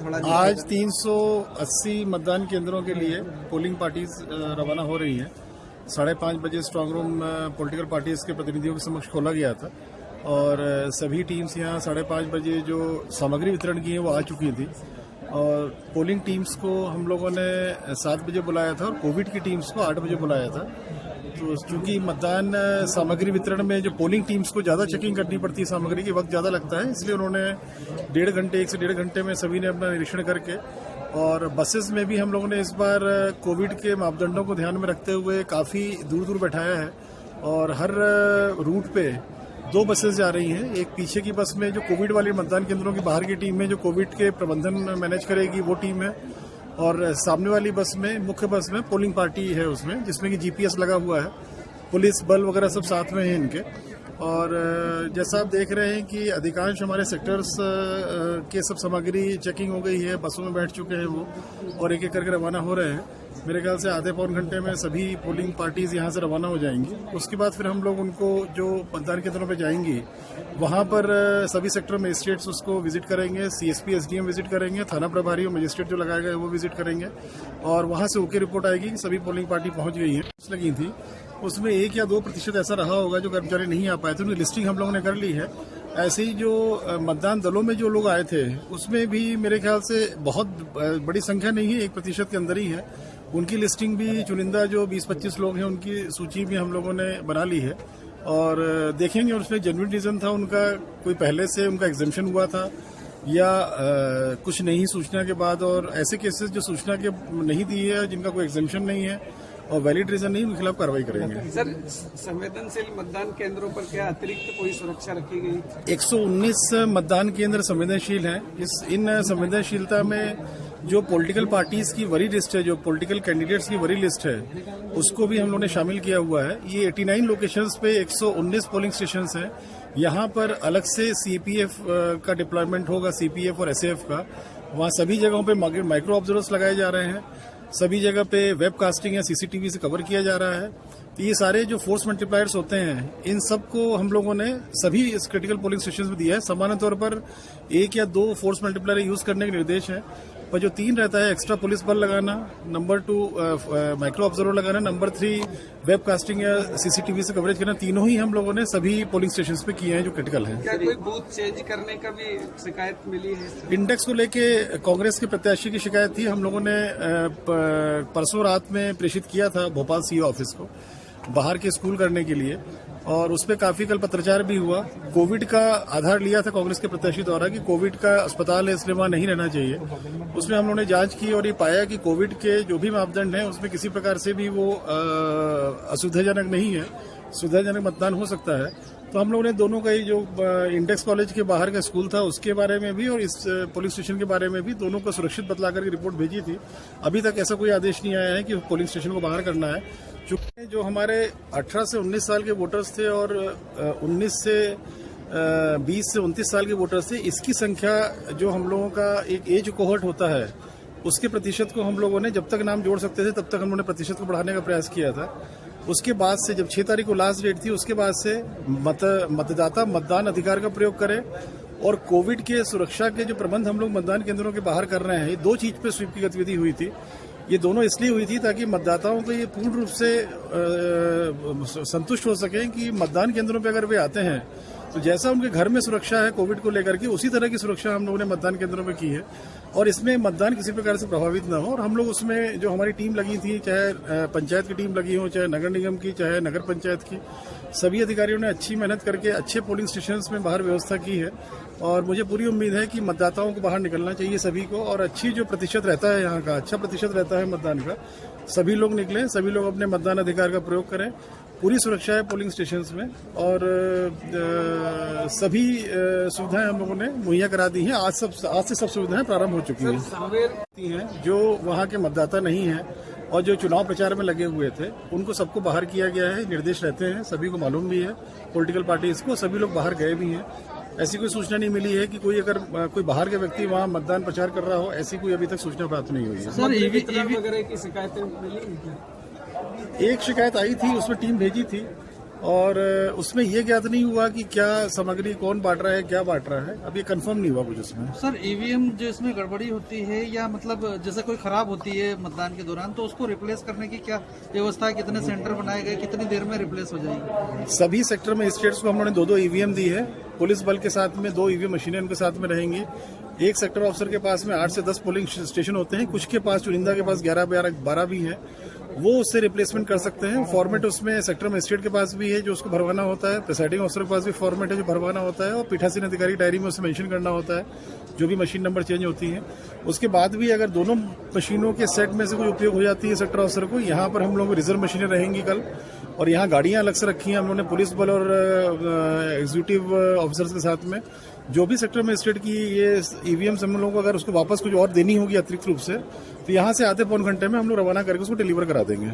थोड़ा। आज 380 मतदान केंद्रों के लिए पोलिंग पार्टीज रवाना हो रही हैं। 5:30 बजे स्ट्रांग रूम पॉलिटिकल पार्टीज के प्रतिनिधियों के समक्ष खोला गया था और सभी टीम्स यहाँ 5:30 बजे जो सामग्री वितरण की है वो आ चुकी थी और पोलिंग टीम्स को हम लोगों ने 7 बजे बुलाया था और कोविड की टीम्स को 8 बजे बुलाया था। तो चूंकि मतदान सामग्री वितरण में जो पोलिंग टीम्स को ज़्यादा चेकिंग करनी पड़ती है, सामग्री के वक्त ज़्यादा लगता है, इसलिए उन्होंने 1 से 1.5 घंटे में सभी ने अपना निरीक्षण करके और बसेस में भी हम लोगों ने इस बार कोविड के मापदंडों को ध्यान में रखते हुए काफ़ी दूर दूर बैठाया है और हर रूट पे 2 बसेस जा रही हैं। एक पीछे की बस में जो कोविड वाले मतदान केंद्रों की बाहर की टीम है जो कोविड के प्रबंधन मैनेज करेगी वो टीम है और सामने वाली बस में मुख्य बस में पोलिंग पार्टी है उसमें, जिसमें कि जीपीएस लगा हुआ है, पुलिस बल वगैरह सब साथ में हैं इनके। और जैसा आप देख रहे हैं कि अधिकांश हमारे सेक्टर्स के सब सामग्री चेकिंग हो गई है, बसों में बैठ चुके हैं वो और एक एक करके रवाना हो रहे हैं। मेरे ख्याल से आधे पौन घंटे में सभी पोलिंग पार्टीज यहाँ से रवाना हो जाएंगी। उसके बाद फिर हम लोग उनको जो मतदान केंद्रों पे जाएंगी वहाँ पर सभी सेक्टर मजिस्ट्रेट्स उसको विजिट करेंगे, सीएसपी एसडीएम विजिट करेंगे, थाना प्रभारी और मजिस्ट्रेट जो लगाए गए वो विजिट करेंगे और वहाँ से ओके रिपोर्ट आएगी कि सभी पोलिंग पार्टी पहुँच गई है। लगी थी उसमें 1 या 2% ऐसा रहा होगा जो कर्मचारी नहीं आ पाए थे, उनकी लिस्टिंग हम लोगों ने कर ली है। ऐसे ही जो मतदान दलों में जो लोग आए थे उसमें भी मेरे ख्याल से बहुत बड़ी संख्या नहीं है, 1% के अंदर ही है। उनकी लिस्टिंग भी चुनिंदा जो 20-25 लोग हैं उनकी सूची भी हम लोगों ने बना ली है और देखेंगे और उसमें जेन्युइन रीजन था उनका, कोई पहले से उनका एग्जेम्पशन हुआ था या कुछ नहीं सूचना के बाद, और ऐसे केसेस जो सूचना के नहीं दी है जिनका कोई एग्जेम्पशन नहीं है और वैलिड रीजन नहीं, उनके खिलाफ कार्रवाई करेंगे। सर, संवेदनशील मतदान केंद्रों पर क्या अतिरिक्त कोई सुरक्षा रखी गई? 119 मतदान केंद्र संवेदनशील हैं। इन संवेदनशीलता में जो पॉलिटिकल पार्टीज की वरी लिस्ट है, जो पॉलिटिकल कैंडिडेट्स की वरी लिस्ट है, उसको भी हम लोगों ने शामिल किया हुआ है। ये 89 लोकेशंस पे 119 पोलिंग स्टेशंस हैं। यहाँ पर अलग से सीपीएफ का डिप्लॉयमेंट होगा, सीपीएफ और एसएएफ का। वहाँ सभी जगहों पे माइक्रो ऑब्जर्वर्स लगाए जा रहे हैं, सभी जगह पे वेब कास्टिंग या सीसीटीवी से कवर किया जा रहा है। तो ये सारे जो फोर्स मल्टीप्लायर्स होते हैं इन सबको हम लोगों ने सभी इस क्रिटिकल पोलिंग स्टेशन में दिया है। सामान्य तौर पर 1 या 2 फोर्स मल्टीप्लायर यूज करने के निर्देश है, पर जो 3 रहता है एक्स्ट्रा पुलिस बल लगाना, नंबर 2 माइक्रो ऑब्जर्वर लगाना, नंबर 3 वेब कास्टिंग या सीसीटीवी से कवरेज करना, तीनों ही हम लोगों ने सभी पोलिंग स्टेशन पे किए हैं जो क्रिटिकल हैं। क्या कोई बूथ चेंज करने का भी शिकायत मिली है? इंडेक्स को लेके कांग्रेस के प्रत्याशी की शिकायत थी, हम लोगों ने परसों रात में प्रेषित किया था भोपाल सीईओ ऑफिस को बाहर के स्कूल करने के लिए और उस पर काफी कल पत्रचार भी हुआ। कोविड का आधार लिया था कांग्रेस के प्रत्याशी द्वारा कि कोविड का अस्पताल है इसलिए वहां नहीं रहना चाहिए। उसमें हम लोगों ने जांच की और ये पाया कि कोविड के जो भी मापदंड हैं उसमें किसी प्रकार से भी वो असुविधाजनक नहीं है, सुविधाजनक मतदान हो सकता है। तो हम लोगों ने दोनों का ही जो इंडेक्स कॉलेज के बाहर का स्कूल था उसके बारे में भी और इस पोलिंग स्टेशन के बारे में भी दोनों को सुरक्षित बतला करके रिपोर्ट भेजी थी। अभी तक ऐसा कोई आदेश नहीं आया है कि पोलिंग स्टेशन को बाहर करना है। चूंकि जो हमारे 18 से 19 साल के वोटर्स थे और 19 से 20 से 29 साल के वोटर्स थे, इसकी संख्या जो हम लोगों का एक एज कोहर्ट होता है उसके प्रतिशत को हम लोगों ने जब तक नाम जोड़ सकते थे तब तक हम लोगों ने प्रतिशत को बढ़ाने का प्रयास किया था। उसके बाद से जब 6 तारीख को लास्ट डेट थी उसके बाद से मतदाता मतदान अधिकार का प्रयोग करें और कोविड के सुरक्षा के जो प्रबंध हम लोग मतदान केंद्रों के बाहर कर रहे हैं, ये 2 चीज पे स्वीप की गतिविधि हुई थी। ये दोनों इसलिए हुई थी ताकि मतदाताओं को ये पूर्ण रूप से संतुष्ट हो सकें कि मतदान केंद्रों पे अगर वे आते हैं तो जैसा उनके घर में सुरक्षा है कोविड को लेकर के उसी तरह की सुरक्षा हम लोगों ने मतदान केंद्रों में की है और इसमें मतदान किसी प्रकार से प्रभावित न हो। और हम लोग उसमें जो हमारी टीम लगी थी, चाहे पंचायत की टीम लगी हो, चाहे नगर निगम की, चाहे नगर पंचायत की, सभी अधिकारियों ने अच्छी मेहनत करके अच्छे पोलिंग स्टेशंस में बाहर व्यवस्था की है और मुझे पूरी उम्मीद है कि मतदाताओं को बाहर निकलना चाहिए सभी को और अच्छी जो प्रतिशत रहता है यहाँ का, अच्छा प्रतिशत रहता है मतदान का, सभी लोग निकलें, सभी लोग अपने मतदान अधिकार का प्रयोग करें। पूरी सुरक्षा है पोलिंग स्टेशंस में और सभी सुविधाएं हम लोगों ने मुहैया करा दी हैं। आज से सब सुविधाएं प्रारंभ हो चुकी हैं। जो वहाँ के मतदाता नहीं हैं और जो चुनाव प्रचार में लगे हुए थे उनको सबको बाहर किया गया है, निर्देश रहते हैं, सभी को मालूम भी है, पॉलिटिकल पार्टीज को, सभी लोग बाहर गए भी हैं। ऐसी कोई सूचना नहीं मिली है कि कोई अगर कोई बाहर के व्यक्ति वहाँ मतदान प्रचार कर रहा हो, ऐसी कोई अभी तक सूचना प्राप्त नहीं हुई है। सर, ईवी वगैरह की शिकायतें मिली? एक शिकायत आई थी, उसमें टीम भेजी थी और उसमें ये ज्ञात नहीं हुआ कि क्या सामग्री कौन बांट रहा है, क्या बांट रहा है। अभी कंफर्म नहीं हुआ कुछ उसमें। सर ईवीएम जो इसमें गड़बड़ी होती है या मतलब जैसे कोई खराब होती है मतदान के दौरान, तो उसको रिप्लेस करने की क्या व्यवस्था है? कितने सेंटर बनाए गए, कितनी देर में रिप्लेस हो जाएगी? सभी सेक्टर में स्टेट्स को हम लोगों ने 2-2 ईवीएम दी है। पुलिस बल के साथ में 2 ईवीएम मशीनें उनके साथ में रहेंगी। एक सेक्टर ऑफिसर के पास में 8 से 10 पोलिंग स्टेशन होते हैं, कुछ के पास चुनिंदा के पास 11-12 भी है, वो उससे रिप्लेसमेंट कर सकते हैं। फॉर्मेट उसमें सेक्टर मजिस्ट्रेट के पास भी है जो उसको भरवाना होता है, प्रिसाइडिंग ऑफिसर के पास भी फॉर्मेट है जो भरवाना होता है, और पीठासीन अधिकारी डायरी में उसे मेंशन करना होता है जो भी मशीन नंबर चेंज होती है। उसके बाद भी अगर दोनों मशीनों के सेट में से कोई उपयोग हो जाती है सेक्टर ऑफिसर को, यहाँ पर हम लोग रिजर्व मशीनें रहेंगी कल, और यहाँ गाड़ियां अलग से रखी हैं हम लोगों ने पुलिस बल और एग्जीक्यूटिव ऑफिसर्स के साथ में। जो भी सेक्टर मजिस्ट्रेट की ये ईवीएम हम लोगों को अगर उसको वापस कुछ और देनी होगी अतिरिक्त रूप से, तो यहाँ से आधे पौन घंटे में हम लोग रवाना करके उसको डिलीवर करा देंगे।